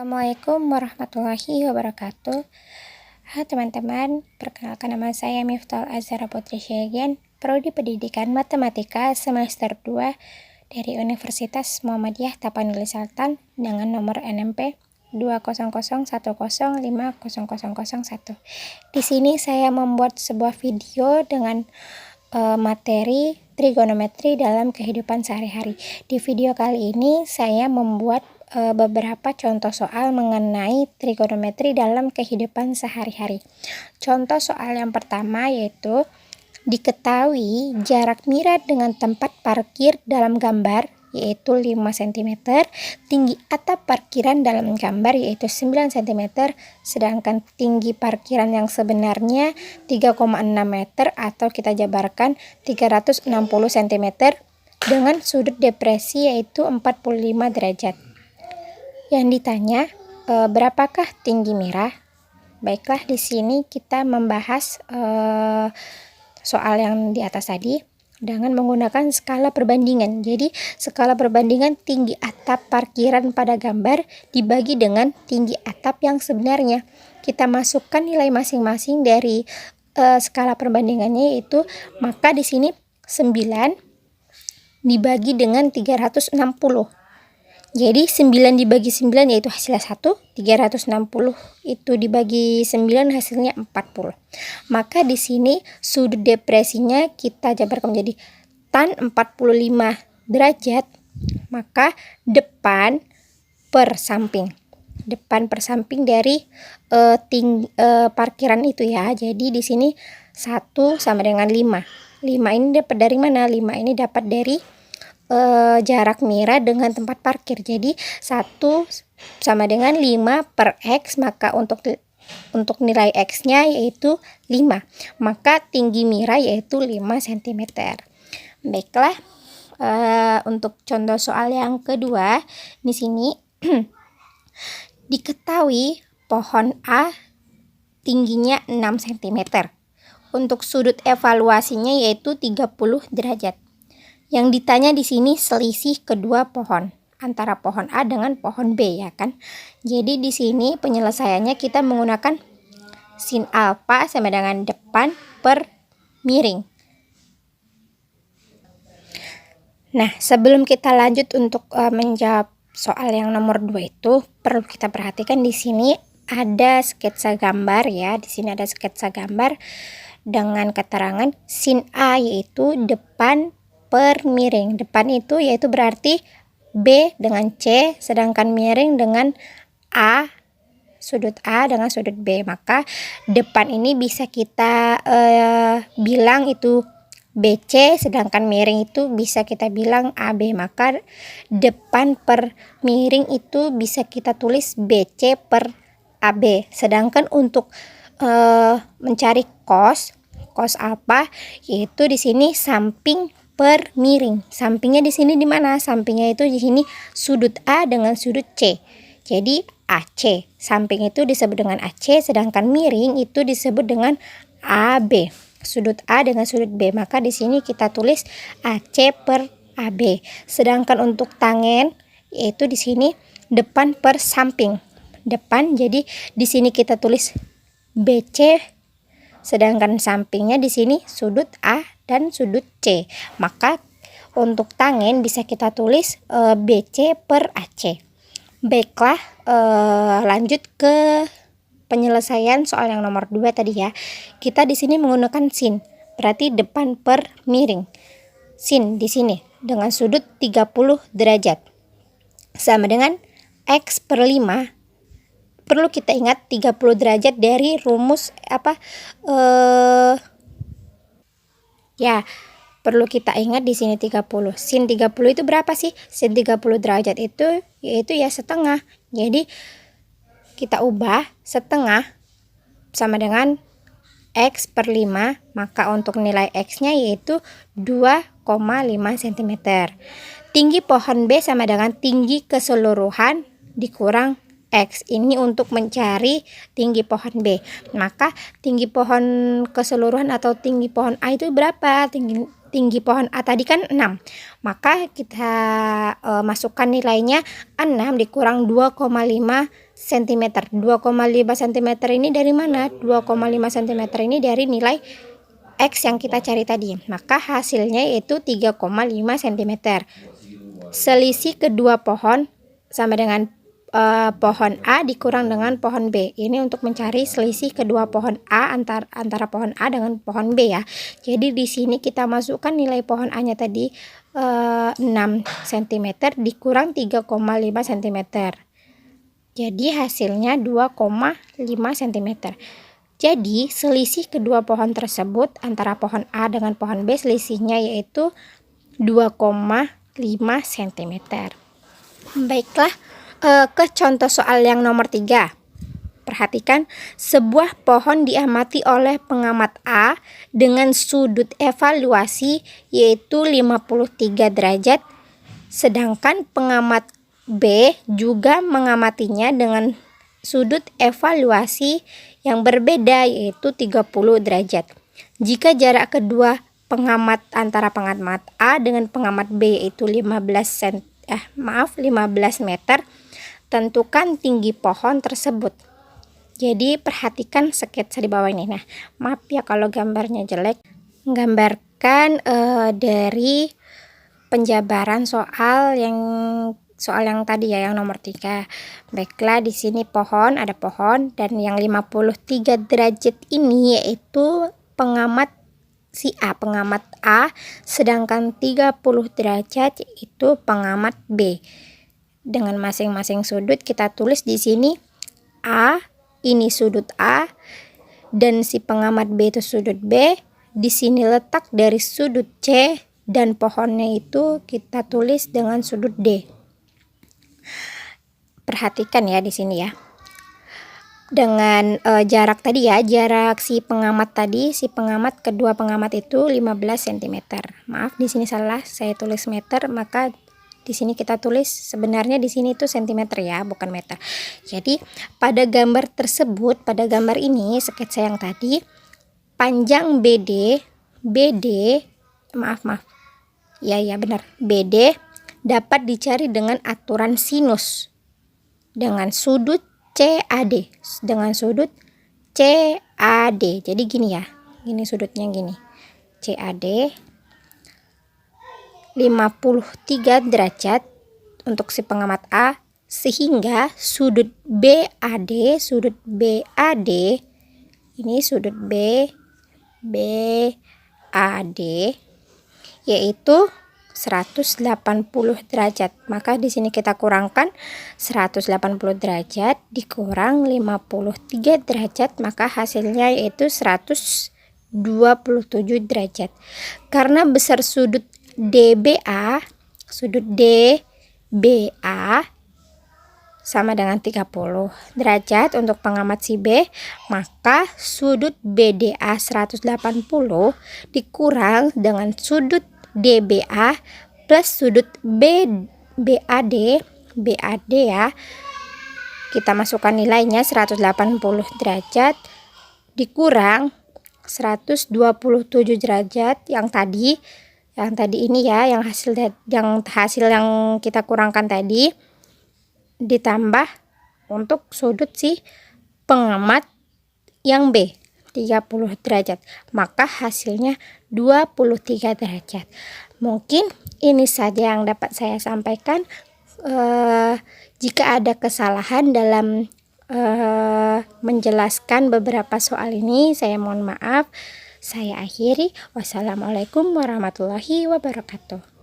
Assalamualaikum warahmatullahi wabarakatuh. Hai teman-teman, perkenalkan nama saya Miftahul Azhara Putri Syagian, Prodi Pendidikan Matematika semester 2 dari Universitas Muhammadiyah Tapanuli Selatan dengan nomor NMP 200105001. Di sini saya membuat sebuah video dengan materi trigonometri dalam kehidupan sehari-hari. Di video kali ini saya membuat beberapa contoh soal mengenai trigonometri dalam kehidupan sehari-hari. Contoh soal yang pertama yaitu diketahui jarak mira dengan tempat parkir dalam gambar yaitu 5 cm, tinggi atap parkiran dalam gambar yaitu 9 cm, sedangkan tinggi parkiran yang sebenarnya 3,6 meter atau kita jabarkan 360 cm dengan sudut depresi yaitu 45 derajat. Yang ditanya, berapakah tinggi mira? Baiklah, di sini kita membahas soal yang di atas tadi dengan menggunakan skala perbandingan. Jadi, skala perbandingan tinggi atap parkiran pada gambar dibagi dengan tinggi atap yang sebenarnya. Kita masukkan nilai masing-masing dari skala perbandingannya, yaitu maka di sini 9 dibagi dengan 360. Jadi 9 dibagi 9 yaitu hasilnya 1, 360 itu dibagi 9 hasilnya 40. Maka di sini sudut depresinya kita jabarkan menjadi tan 45 derajat, maka depan per samping. Depan per samping dari parkiran itu ya. Jadi di sini 1 sama dengan 5. 5 ini dapat dari mana? 5 ini dapat dari jarak mira dengan tempat parkir. Jadi 1 sama dengan 5 per X, maka untuk nilai X-nya yaitu 5. Maka tinggi mira yaitu 5 cm. Baiklah, untuk contoh soal yang kedua di sini diketahui pohon A tingginya 6 cm. Untuk sudut evaluasinya yaitu 30 derajat. Yang ditanya di sini selisih kedua pohon antara pohon A dengan pohon B, ya kan? Jadi di sini penyelesaiannya kita menggunakan sin alfa sama dengan depan per miring. Nah, sebelum kita lanjut untuk menjawab soal yang nomor 2 itu, perlu kita perhatikan di sini ada sketsa gambar ya. Di sini ada sketsa gambar dengan keterangan sin A yaitu depan per miring. Depan itu yaitu berarti B dengan C, sedangkan miring dengan A, sudut A dengan sudut B. Maka depan ini bisa kita bilang itu BC, sedangkan miring itu bisa kita bilang AB. Maka depan per miring itu bisa kita tulis BC per AB. Sedangkan untuk mencari cos alfa yaitu di sini samping per miring. Sampingnya di sini di mana? Sampingnya itu di sini sudut A dengan sudut C. Jadi AC. Samping itu disebut dengan AC, sedangkan miring itu disebut dengan AB. Sudut A dengan sudut B. Maka di sini kita tulis AC per AB. Sedangkan untuk tangen yaitu di sini depan per samping. Depan, jadi di sini kita tulis BC, sedangkan sampingnya di sini sudut A dan sudut C. Maka untuk tangen bisa kita tulis BC per AC. Baiklah, lanjut ke penyelesaian soal yang nomor 2 tadi ya. Kita di sini menggunakan sin, berarti depan per miring. Sin di sini dengan sudut 30 derajat sama dengan X per 5. Perlu kita ingat 30 derajat dari rumus ya, perlu kita ingat di sini 30. Sin 30 itu berapa sih? Sin 30 derajat itu yaitu ya setengah. Jadi kita ubah setengah sama dengan X per 5, maka untuk nilai X-nya yaitu 2,5 cm. Tinggi pohon B sama dengan tinggi keseluruhan dikurang X. Ini untuk mencari tinggi pohon B. Maka tinggi pohon keseluruhan atau tinggi pohon A itu berapa? Tinggi pohon A tadi kan 6. Maka kita masukkan nilainya 6 dikurang 2,5 cm. 2,5 cm ini dari mana? 2,5 cm ini dari nilai X yang kita cari tadi. Maka hasilnya yaitu 3,5 cm. Selisih kedua pohon sama dengan pohon A dikurang dengan pohon B. Ini untuk mencari selisih kedua pohon A antara pohon A dengan pohon B ya. Jadi di sini kita masukkan nilai pohon A-nya tadi 6 cm dikurang 3,5 cm. Jadi hasilnya 2,5 cm. Jadi selisih kedua pohon tersebut antara pohon A dengan pohon B selisihnya yaitu 2,5 cm. Baiklah, ke contoh soal yang nomor 3. Perhatikan, sebuah pohon diamati oleh pengamat A dengan sudut evaluasi yaitu 53 derajat, sedangkan pengamat B juga mengamatinya dengan sudut evaluasi yang berbeda yaitu 30 derajat. Jika jarak kedua pengamat antara pengamat A dengan pengamat B yaitu 15 meter, tentukan tinggi pohon tersebut. Jadi perhatikan sketsa di bawah ini. Nah, maaf ya kalau gambarnya jelek. Gambarkan dari penjabaran soal yang tadi ya, yang nomor 3. Baiklah, di sini ada pohon dan yang 53 derajat ini yaitu pengamat si A, pengamat A, sedangkan 30 derajat itu pengamat B. Dengan masing-masing sudut kita tulis di sini A, ini sudut A, dan si pengamat B itu sudut B. Di sini letak dari sudut C dan pohonnya itu kita tulis dengan sudut D. Perhatikan ya di sini ya. Dengan jarak tadi ya, jarak si pengamat kedua pengamat itu 15 cm. Maaf di sini salah, saya tulis meter, maka di sini kita tulis sebenarnya di sini itu cm ya, bukan meter. Jadi pada gambar tersebut, pada gambar ini sketsa yang tadi, panjang BD benar, BD dapat dicari dengan aturan sinus dengan sudut CAD, Jadi gini ya, gini sudutnya gini, CAD 53 derajat untuk si pengamat A, sehingga sudut BAD ini sudut BAD yaitu 180 derajat. Maka di sini kita kurangkan 180 derajat dikurang 53 derajat, maka hasilnya yaitu 127 derajat. Karena besar sudut DBA sama dengan 30 derajat untuk pengamat si B, maka sudut BDA 180 dikurang dengan sudut DBA plus sudut BAD ya, kita masukkan nilainya 180 derajat dikurang 127 derajat yang tadi ini ya, yang hasil yang kita kurangkan tadi, ditambah untuk sudut si pengamat yang B 30 derajat, maka hasilnya 23 derajat. Mungkin ini saja yang dapat saya sampaikan. Jika ada kesalahan dalam menjelaskan beberapa soal ini, saya mohon maaf. Saya akhiri. Wassalamualaikum warahmatullahi wabarakatuh.